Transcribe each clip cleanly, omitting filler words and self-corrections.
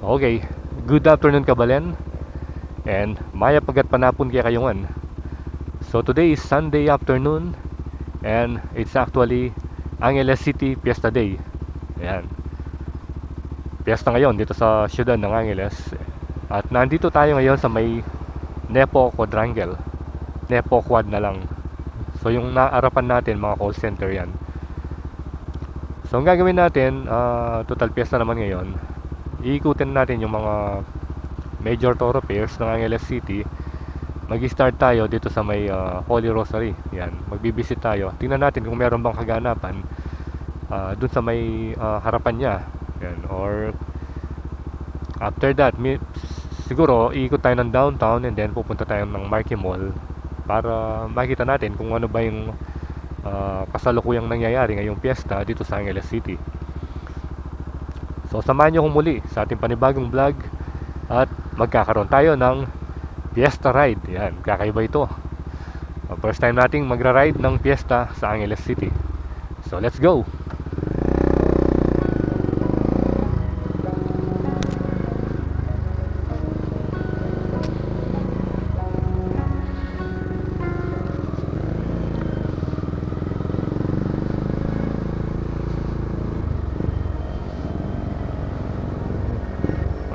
Okay, good afternoon Kabalen, and maya pagat panapon kaya kayungan. So today is Sunday afternoon, and it's actually Angeles City Fiesta Day. Ayan, fiesta ngayon dito sa siyudad ng Angeles. At nandito tayo ngayon sa may Nepo Quadrangle, Nepo Quad na lang. So yung naarapan natin mga call center yan. So ang gagawin natin, total fiesta naman ngayon, iikutin natin yung mga major thoroughfares ng Angeles City. Mag-start tayo dito sa may Holy Rosary. Yan, magbibisit tayo. Tingnan natin kung meron bang kaganapan dun sa may harapan niya. Yan, or after that, siguro iikot tayo ng downtown and then pupunta tayo ng Marquee Mall para makita natin kung ano ba yung kasalukuyang nangyayari ngayong piyesta dito sa Angeles City. So samahan nyo kong muli sa ating panibagong vlog at magkakaroon tayo ng Fiesta Ride. Yan, kakaiba ito. First time nating magra-ride ng Fiesta sa Angeles City. So let's go!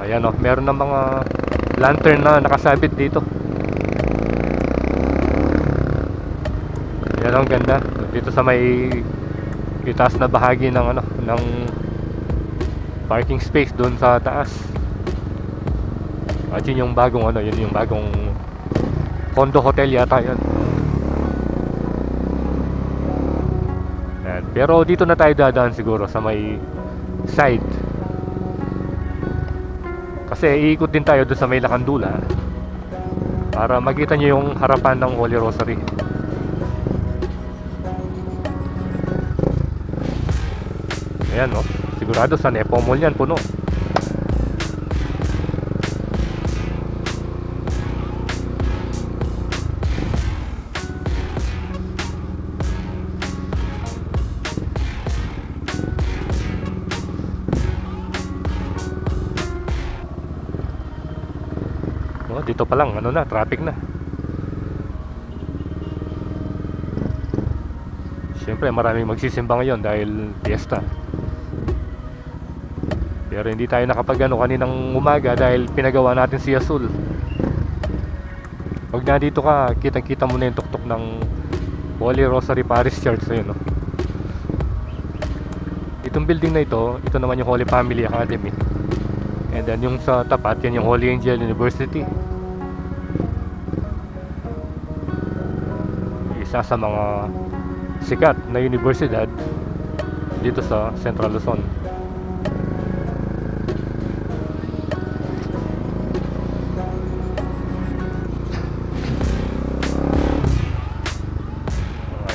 Ayan o, meron ng mga lantern na nakasabit dito. Ayan o, ang ganda. Dito sa may itaas na bahagi ng ng parking space doon sa taas. At yun yung bagong yun yung bagong condo hotel yata yun. Ayan. Pero dito na tayo dadaan siguro sa may side. Kasi iikot din tayo doon sa may Lakandula para makita nyo yung harapan ng Holy Rosary. Ayan o, sigurado sa Nepo Mall yan, puno. Dito pa lang, traffic na. Siyempre, maraming magsisimba ngayon dahil fiesta. Pero hindi tayo nakapag kaninang umaga dahil pinagawa natin si Azul. Pag nandito ka, kitang-kita mo na yung tuktok ng Holy Rosary Parish Church. Ayun, no? Itong building na ito naman yung Holy Family Academy. And then yung sa tapat, yan yung Holy Angel University. Isa sa mga sikat na universidad dito sa Central Luzon.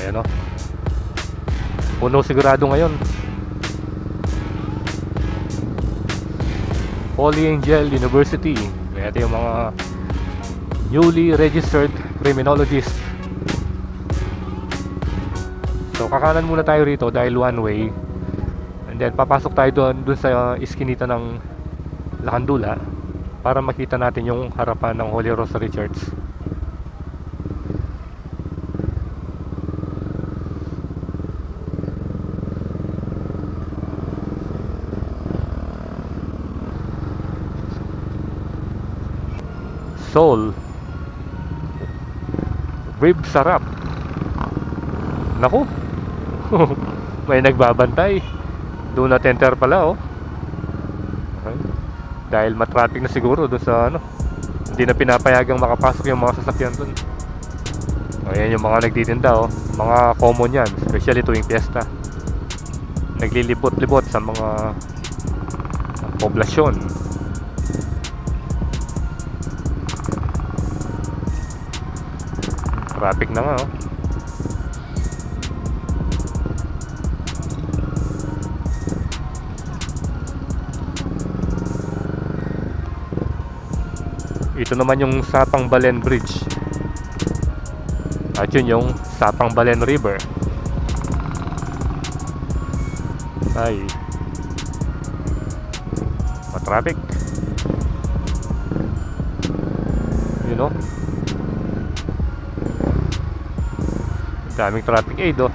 Ayan o, puno sigurado ngayon. Holy Angel University. Ito yung mga newly registered criminologists. So kakanan muna tayo rito dahil one way. And then papasok tayo doon sa iskinita ng Lakandula para makita natin yung harapan ng Holy Rosary Church. Soul Rib sarap. Naku. May nagbabantay. Do not enter pala okay. Dahil matraffic na siguro doon sa hindi na pinapayagang makapasok yung mga sasakyan doon. Ayan yung mga nagtitinda mga common yan, especially tuwing fiesta. Naglilibot-libot sa mga poblasyon. Traffic na nga Ito naman yung Sapang Balen Bridge. At yun yung Sapang Balen River. Ay, matraffic. you know. Daming traffic aid, oh.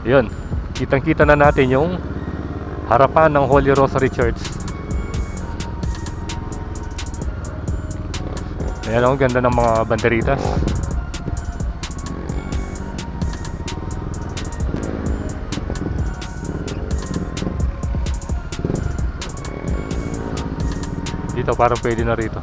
Yun, kitang-kita na natin yung harapan ng Holy Rosary Church. Ayan, oh, ganda ng mga banderitas. Dito parang pwede na rito.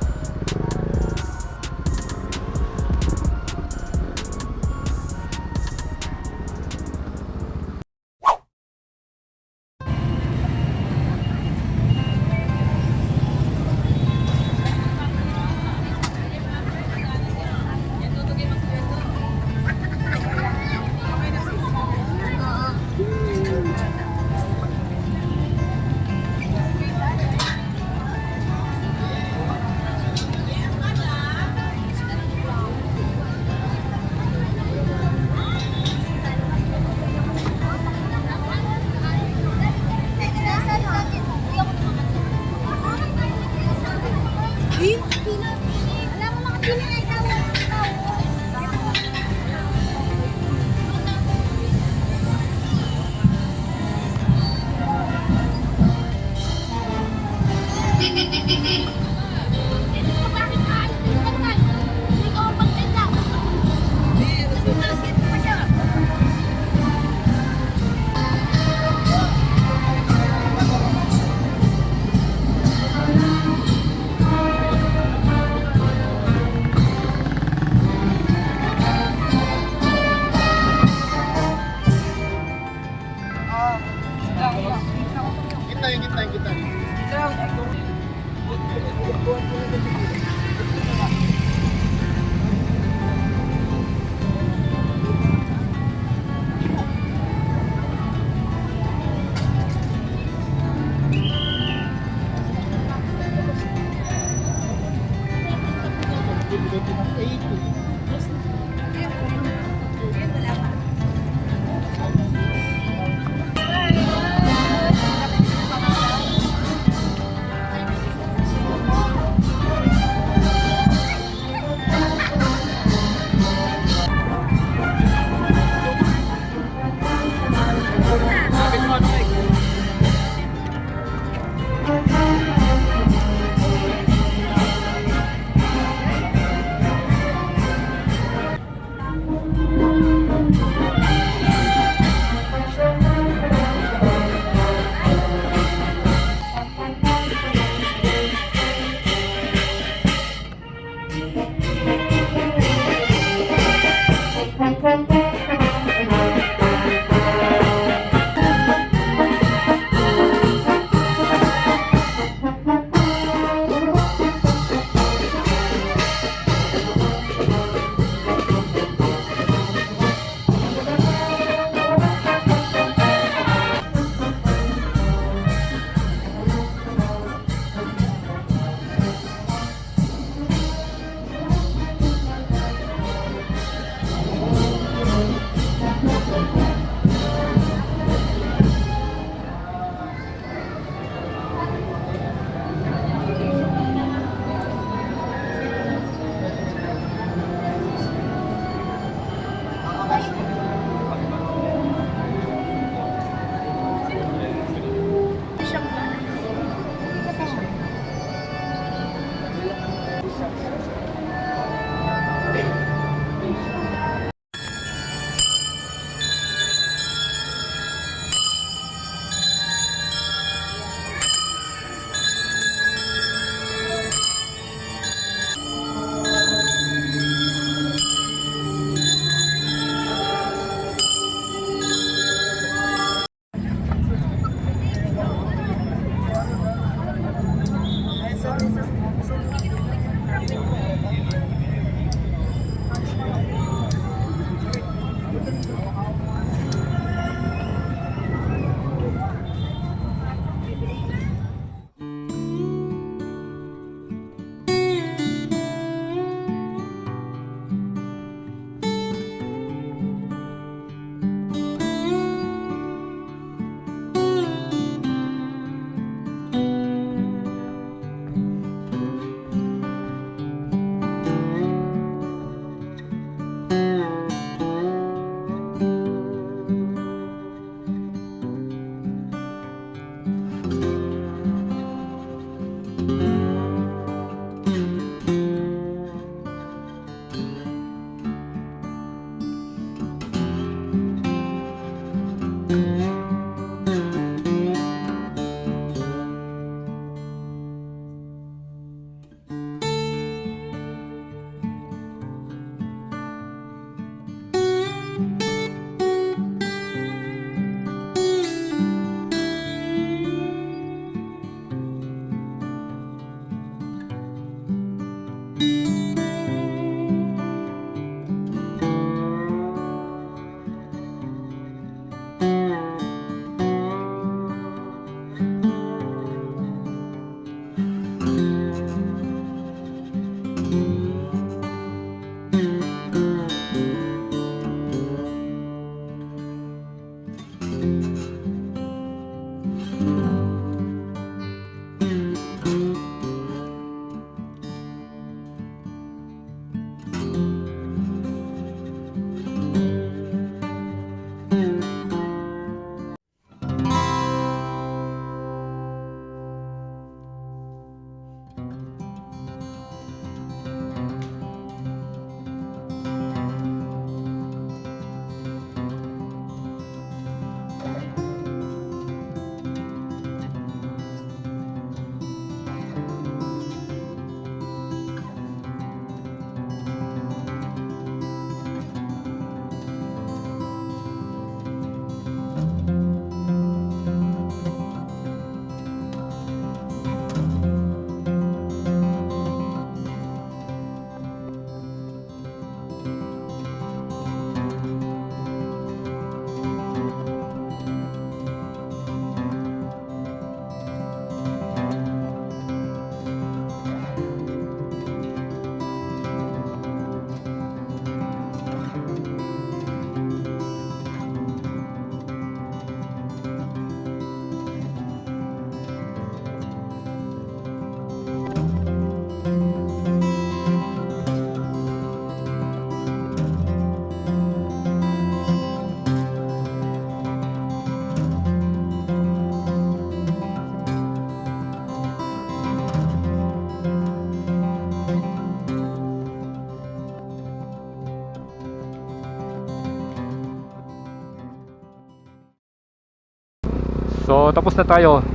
So tapos na tayo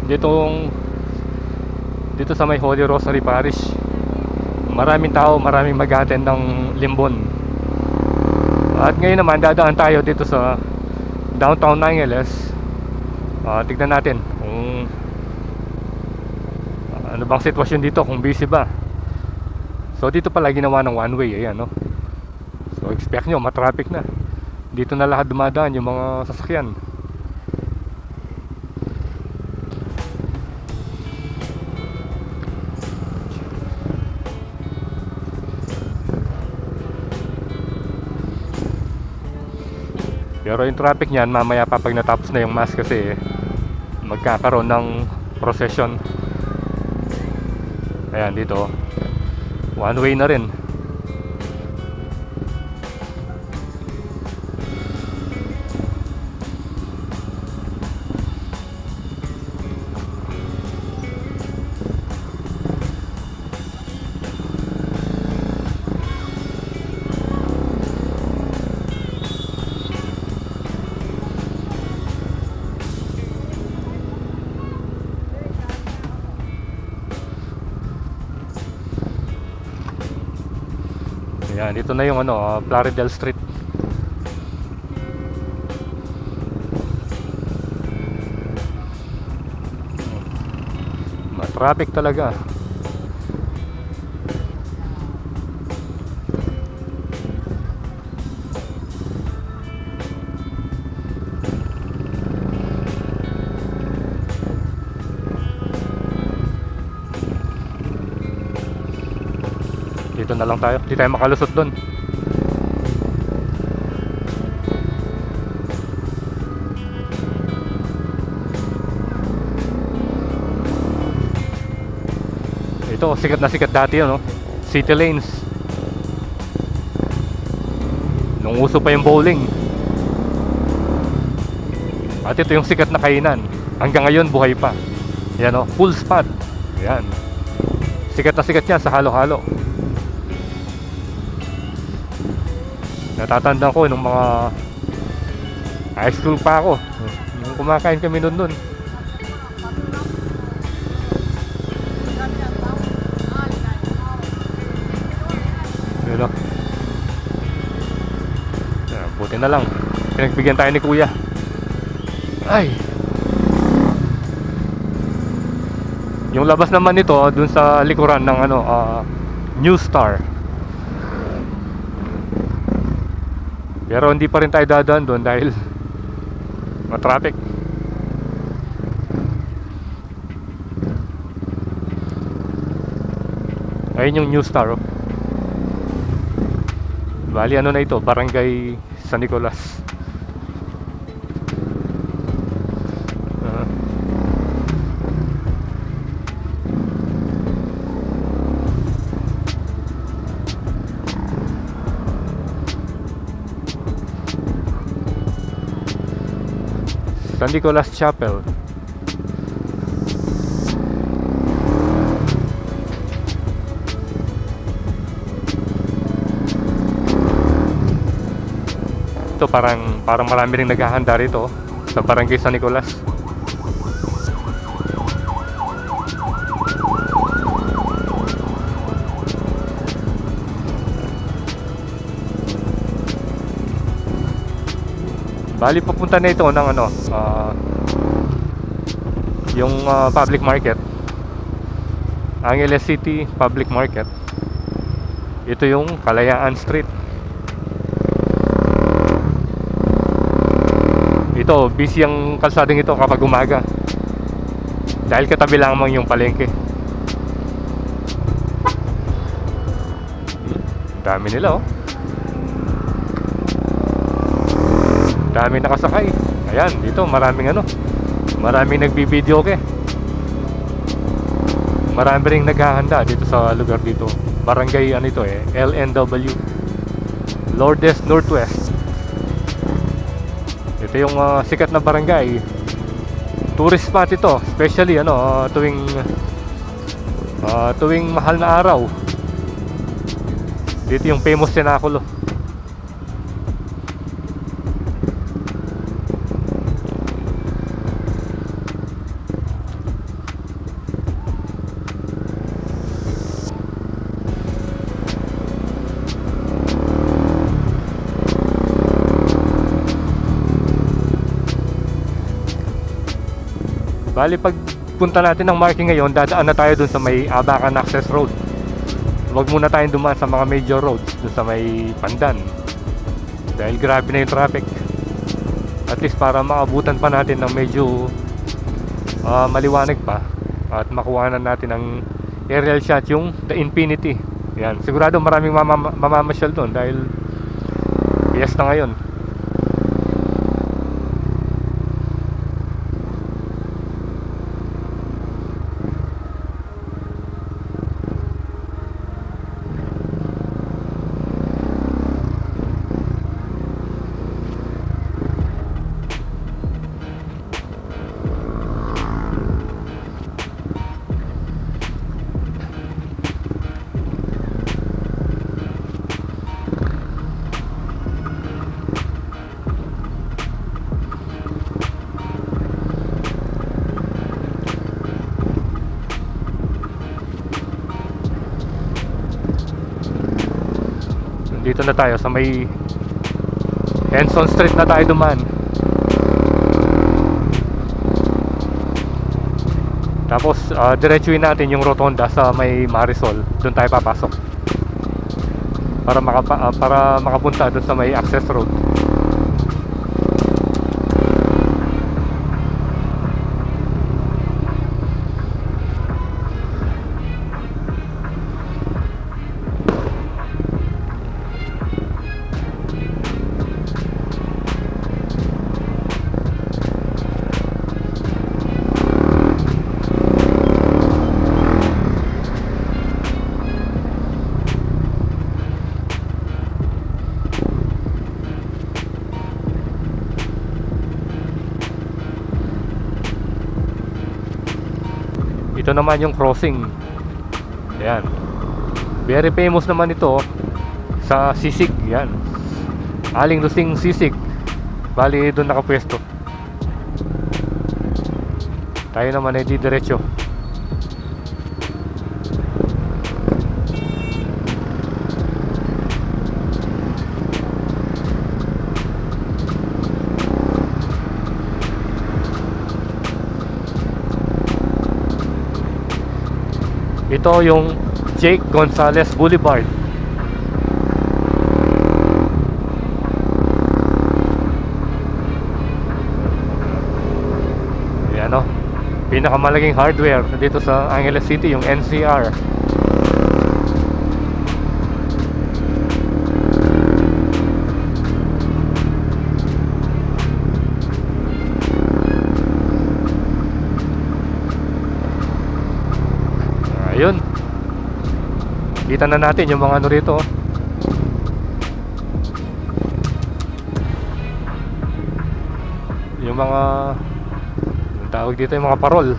dito sa may Holy Rosary Parish. Maraming tao, maraming mag-attend ng limbon. At ngayon naman dadaan tayo dito sa downtown Angeles. Tignan natin kung ano bang sitwasyon dito, kung busy ba. So dito pala ginawa ng one way, ayan no. So expect nyo matraffic na. Dito na lahat dumadaan yung mga sasakyan. Pero yung traffic niyan mamaya pa pag natapos na yung mass, kasi magkakaroon ng procession. Ayan dito one way na rin. Ayan, dito na yung Plaridel Street. Traffic talaga. Dito na lang tayo, hindi tayo makalusot doon. Ito, sikat na sikat dati yun, no? City Lanes. Nung uso pa yung bowling. At ito yung sikat na kainan. Hanggang ngayon buhay pa. Yan o, full spot. Yan. Sikat na sikat yan sa halo-halo. Natatandaan ko nung mga high school pa ako, nung kumakain kami nun. Yun o. Buti na lang pinagbigyan tayo ni kuya. Ay, yung labas naman nito dun sa likuran ng New Star. Pero hindi pa rin tayo dadaan doon dahil matraffic. Ayun yung New Star, oh. Bali ano na ito, Barangay San Nicolas. San Nicolas Chapel. Ito parang marami ring naghahanda rito sa Barangay San Nicolas. Bali papunta na ito ng yung public market, Angeles City Public Market. Ito yung Kalayaan Street. Ito, busy ang kalsadang ito kapag umaga dahil katabi lamang yung palengke. Dami nila, oh. Dami nakasakay. Ayan, dito maraming maraming nagbibideo ke. Marami ring naghahanda dito sa lugar dito. Barangay LNW, Lourdes Northwest. Ito yung sikat na barangay. Tourist spot ito, especially tuwing mahal na araw. Dito yung famous cenaculo. Bali pag punta natin ng marking ngayon, dadaan na tayo dun sa may Abacan Access Road. Huwag muna tayong dumaan sa mga major roads dun sa may Pandan, dahil grabe na yung traffic. At least para maabutan pa natin ng medyo maliwanag pa at makuha na natin ang aerial shot, yung The Infinity. Yan, sigurado maraming mamamasyal doon dahil fiesta ngayon. Dito na tayo sa may Henson Street na tayo dumaan. Tapos diretsuin natin yung rotonda sa may Marisol. Doon tayo papasok para makapunta doon sa may access road. Ito naman yung crossing. Ayan. Very famous naman ito sa Sisig. Yan. Aling Lusing Sisig. Bali doon nakapwesto. Tayo naman ay di diretso. Ito yung Jake Gonzalez Boulevard. Ayan o, pinakamalaking hardware dito sa Angeles City, yung NCR. Ayun, kita na natin yung mga ano rito. Yung mga, ang tawag dito, yung mga parol.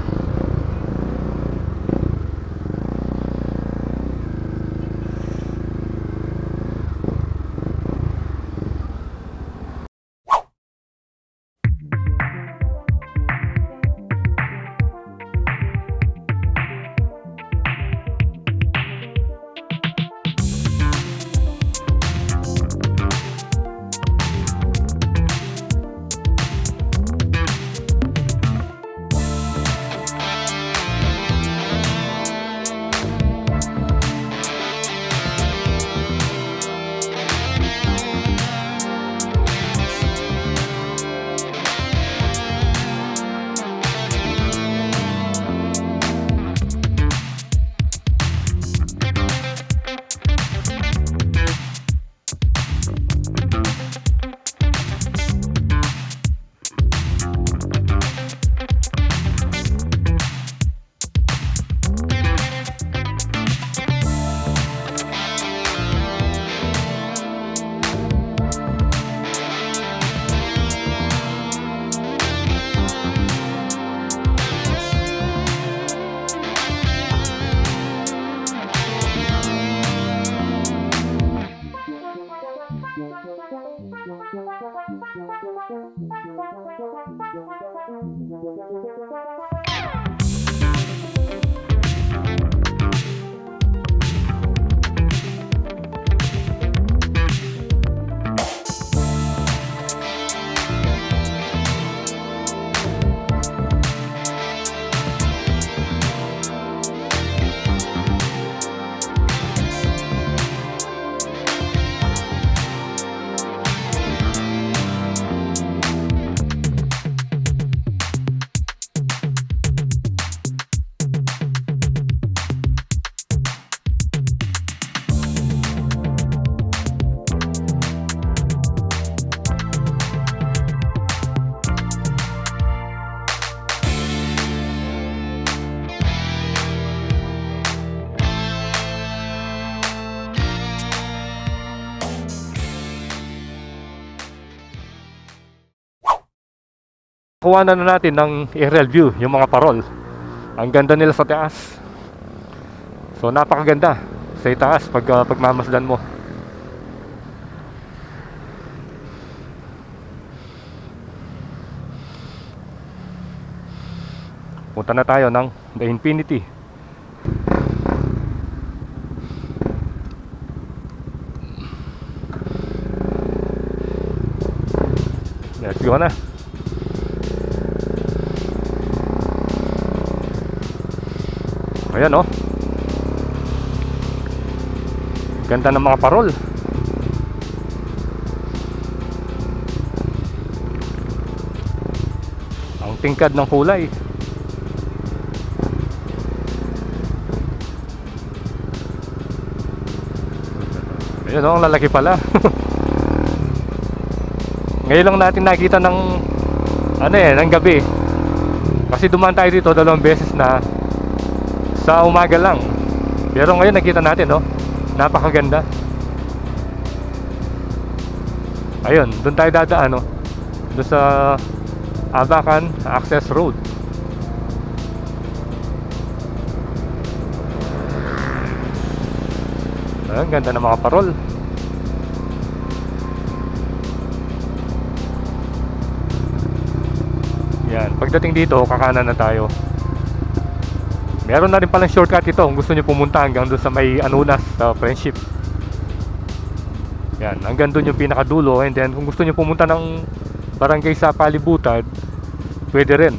Kuha na natin ng aerial view, yung mga parol. Ang ganda nila sa taas. So napakaganda sa itaas pagmamasdan mo. Punta na tayo ng The Infinity. Let's go na. Ayan, oh. Ganda ng mga parol. Ang tingkad ng kulay. Ayan, oh, ang lalaki pala. Ngayon lang natin nakita ng ng gabi. Kasi dumaan tayo dito 2 beses na sa umaga lang. Pero ngayon nakita natin, no? Napakaganda. Ayun, doon tayo dadaan, no? Doon sa Abacan Access Road. Ang ganda ng mga parol. Yan, pagdating dito, kakanan na tayo. Meron na rin palang shortcut ito kung gusto nyo pumunta hanggang doon sa may Anunas sa Friendship. Yan, hanggang doon yung pinakadulo. And then kung gusto nyo pumunta ng barangay sa Palibutad, pwede rin.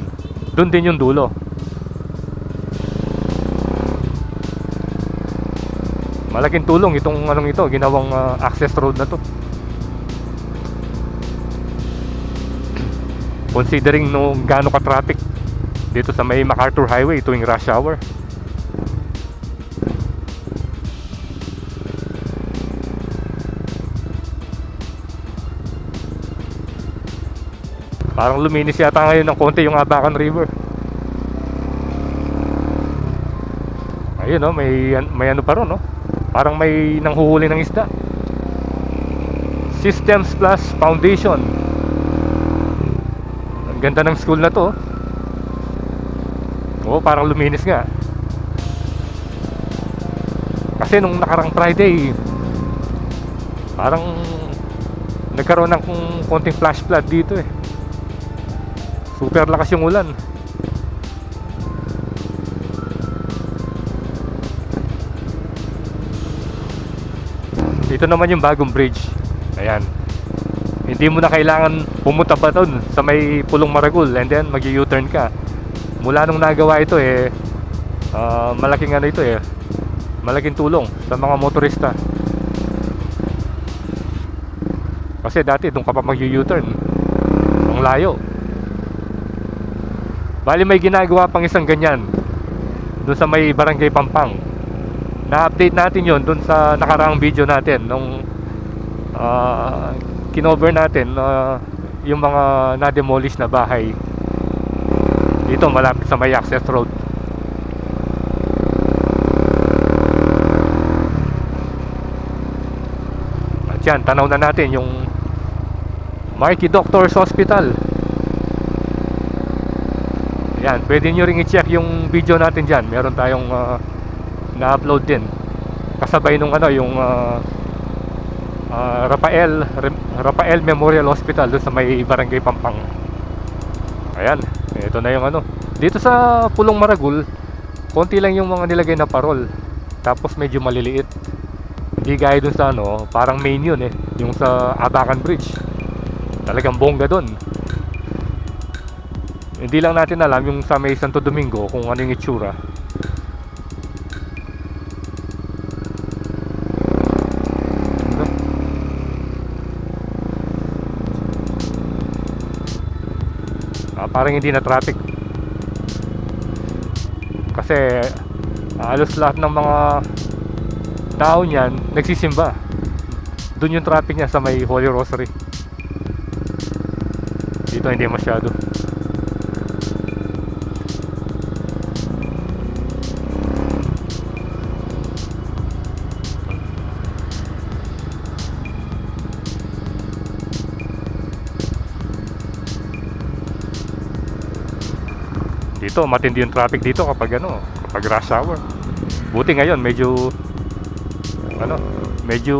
Doon din yung dulo. Malaking tulong itong ito, ginawang access road na to. Considering gaano ka traffic dito sa may MacArthur Highway tuwing rush hour. Parang luminis yata ngayon ng konti yung Abacan River. Ayun, no, may ano pa ron, no? Parang may nanghuhuli ng isda. Systems Plus Foundation. Ang ganda ng school na to. Oo, parang luminis nga. Kasi nung nakarang Friday, parang nagkaroon ng konting flash flood dito eh. Super lakas yung ulan. Dito naman yung bagong bridge. Ayan. Hindi mo na kailangan pumunta pa doon sa may Pulong Maragul and then mag-U-turn ka. Mula nung nagawa ito malaking malaking tulong sa mga motorista. Kasi dati doon ka pa mag-U-turn. Ang layo. Bali may ginagawa pang isang ganyan doon sa may Barangay Pampang. Na-update natin yon doon sa nakaraang video natin nung kinover natin yung mga na-demolish na bahay dito malapit sa may access road. At yan, tanaw na natin yung Marky Doctors Hospital. Yan, pwede nyo ring i-check yung video natin dyan. Meron tayong na-upload din kasabay nung yung Rafael Memorial Hospital doon sa may Barangay Pampang. Ayan, ito na yung dito sa Pulong Maragul, konti lang yung mga nilagay na parol. Tapos medyo maliliit. Hindi gaya dun sa parang main yun yung sa Abacan Bridge. Talagang bongga dun. Hindi lang natin alam yung sa may Santo Domingo kung ano yung itsura. Parang hindi na traffic. Kasi halos lahat ng mga tao niyan nagsisimba. Doon yung traffic niya sa may Holy Rosary. Dito hindi masyado. dito matindi yung traffic dito kapag ano, kapag rush hour. Buti ngayon ano, medyo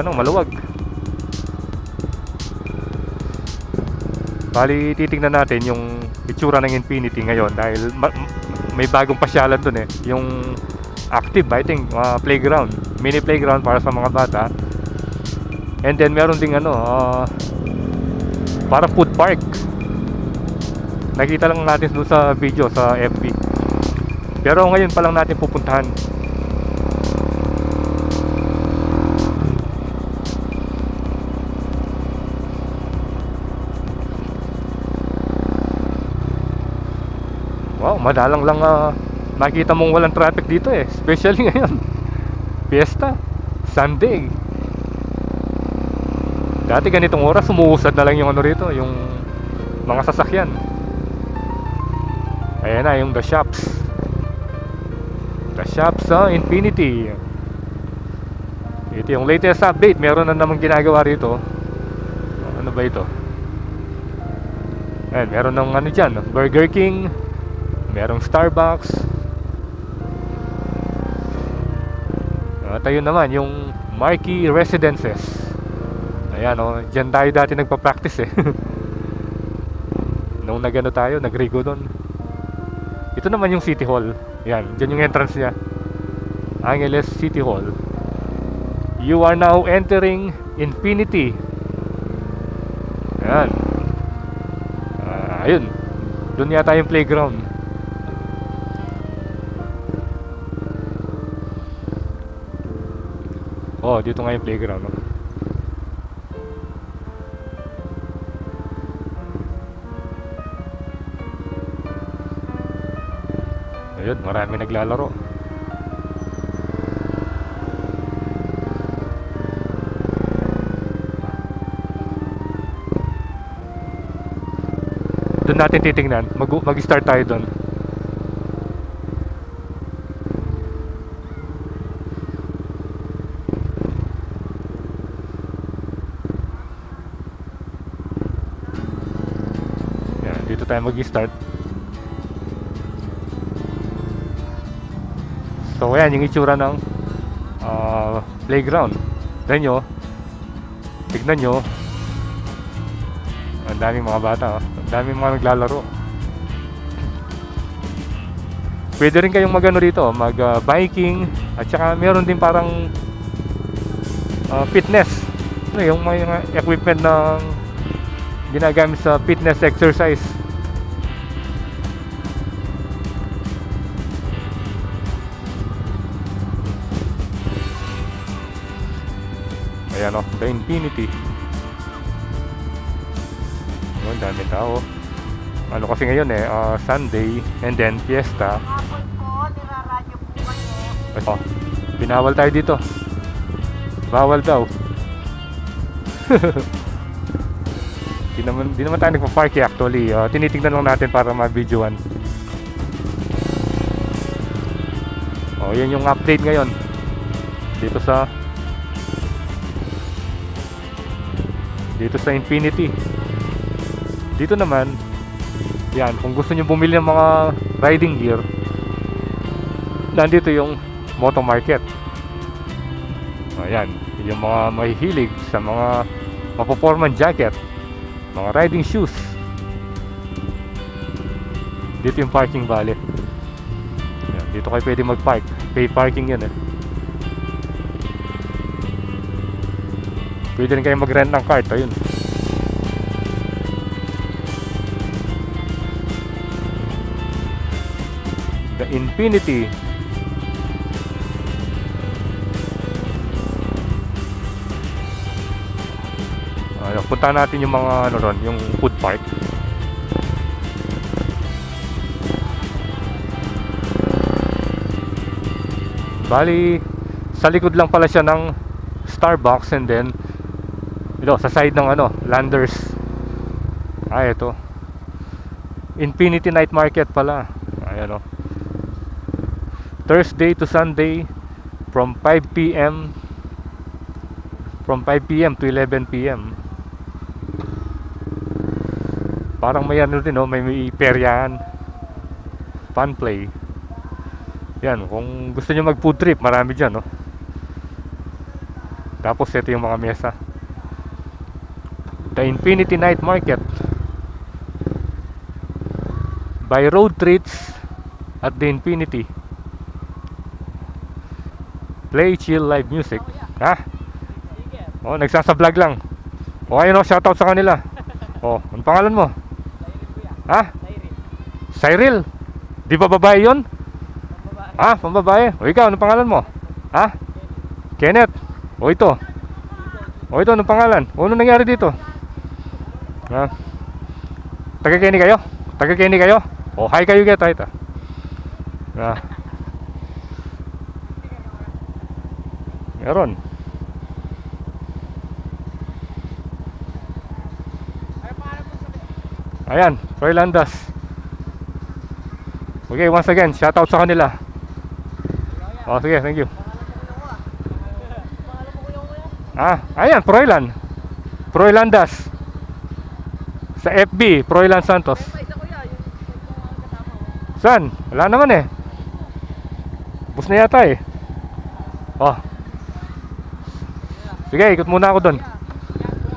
ano, maluwag. Bali, titingnan natin yung itsura ng Infinity ngayon dahil may bagong pasyalan dun eh. Yung active, I think, playground, mini playground para sa mga bata. And then meron ding ano, para food park. Nakita lang natin doon sa video sa FB. Pero ngayon pa lang natin pupuntahan. Wow, madalang lang nakita mong walang traffic dito eh. Especially ngayon. Fiesta, Sunday. Dati ganitong oras umuusad na lang yung ano rito, yung mga sasakyan. Ayan na yung The Shops. The Shops Infinity. Ito yung latest update. Meron na namang ginagawa rito. Ano ba ito? Ayan, meron ng ano dyan, Burger King, merong Starbucks. At ayun naman yung Marquee Residences. Ayan dyan tayo dati nagpa-practice eh. Nung nagano tayo, nagrigo doon. Ito naman yung City Hall. Yan, dyan yung entrance niya. Angeles City Hall. You are now entering Infinity. Yan. Ayun. Doon yata yung playground. Oh, dito nga yung playground. Ayun, marami naglalaro. Doon natin titingnan. Mag-start tayo doon. Yan, dito tayo mag-start. So ayan yung itsura ng playground. Tignan nyo. Ang daming mga bata, ang daming mga naglalaro. Pwede rin kayong magano dito, biking. At saka meron din parang fitness. Yung mga equipment na ginagamit sa fitness exercise. Ayan The Infinity. Ang dami tao. Ano kasi ngayon Sunday and then Fiesta. Hapon po, niraradyo po kayo. Binawal tayo dito. Bawal daw. Di naman tayo nagpa-park actually. Tinitingnan lang natin para ma-videoan. Yan yung update ngayon. Dito sa Infinity. Dito naman, yan, kung gusto nyo bumili ng mga riding gear, nandito yung Moto Market. Ayan, yung mga mahihilig sa mga performance jacket, mga riding shoes. Dito yung parking valley. Ayan, dito kayo pwede mag-park. Pay parking yan eh. Pwede rin kayo mag-rent ng cart. Ayun. The Infinity. Punta natin yung mga ano ron, yung food park. Bali, sa likod lang pala siya ng Starbucks and then ito, sa side ng Landers. Ito. Infinity Night Market pala. Ayan Thursday to Sunday from 5 p.m. to 11 p.m. Parang may din may peryahan. Fun Play. Yan, kung gusto nyo mag food trip, marami dyan, no? Tapos ito yung mga mesa. The Infinity Night Market. By road treats at the Infinity. Play, chill, live music. Ha? Oh, nagsasablog lang. O ayun, shoutout sa kanila. Oh, ang pangalan mo? Ha? Cyril. Di ba babae yun? Ah, pambabae. O ikaw, anong pangalan mo? Ha? Kenneth. O ito. O ito, anong pangalan? O anong nangyari dito? Ha? Taga-Kenny kayo? Taga-Kenny kayo? O, hi kayo, get right. Ha? Meron. Ayan, Roy Landas. Okay, once again, shoutout sa kanila. O, sige, thank you. Ah, ayan, Proylan. Proylandas. Sa FB, Proylan Santos. Saan? Wala naman eh. Bus na yata eh. Oh. Sige, ikot muna ako doon.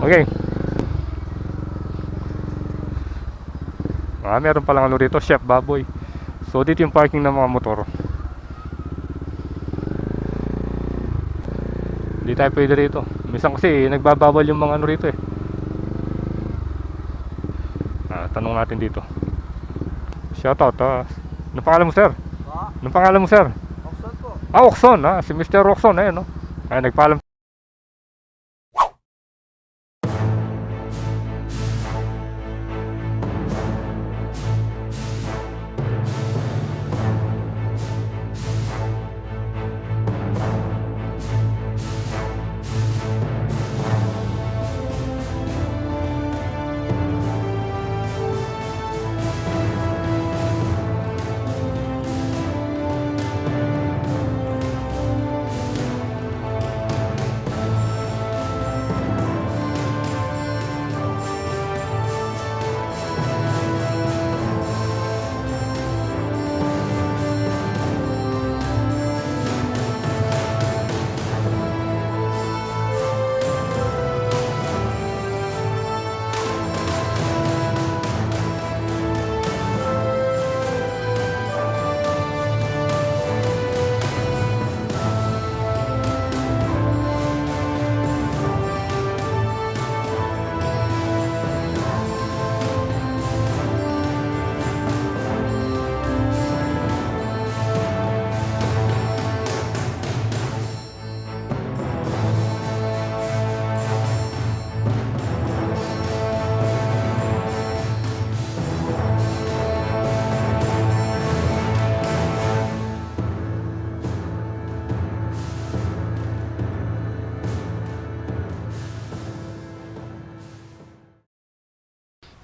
Okay. Ah, meron palang ano rito, Chef Baboy. So dito yung parking ng mga motor. Hindi tayo pwede rito. Minsan kasi nagbabawal yung mga ano rito eh. Tanong natin dito. Shoutout. Anong pangalan mo, sir? Anong pangalan mo, sir? Oxon po. Oxon. Si Mr. Oxon. Ayun, no? Ay, nagpaalam.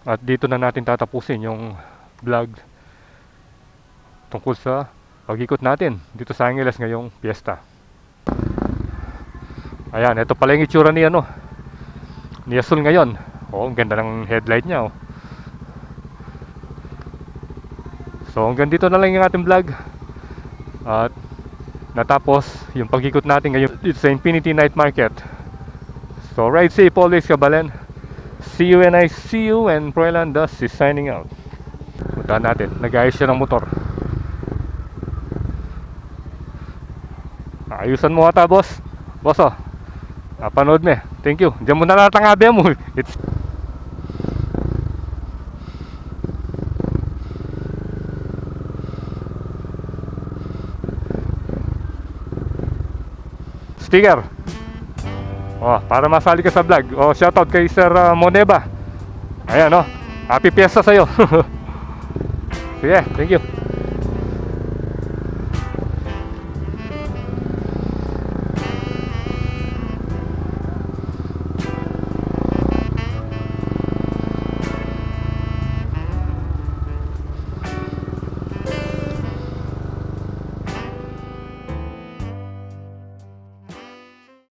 At dito na natin tatapusin yung vlog tungkol sa pag-ikot natin dito sa Angeles ngayong piyesta. Ayan, ito pala yung itsura ni ano, ni Azul ngayon. Oh, ang ganda ng headlight niya, oh. So hanggang dito na lang yung ating vlog. At natapos yung pag-ikot natin ngayon dito sa Infinity Night Market. So ride safe always, Kabalen. See you when I see you, and Proylan Dust is signing out. Puntahan natin, nag-ayos siya ng motor. Ayusan mo ata, boss. Boss, oh. Panood me. Thank you. Diyan mo na lahat ang abe mo. It's sticker. Oh, para masali ka sa vlog. Oh, shoutout kay Sir Moneba. Ayan, oh. Happy Fiesta sa'yo. Sige, thank you.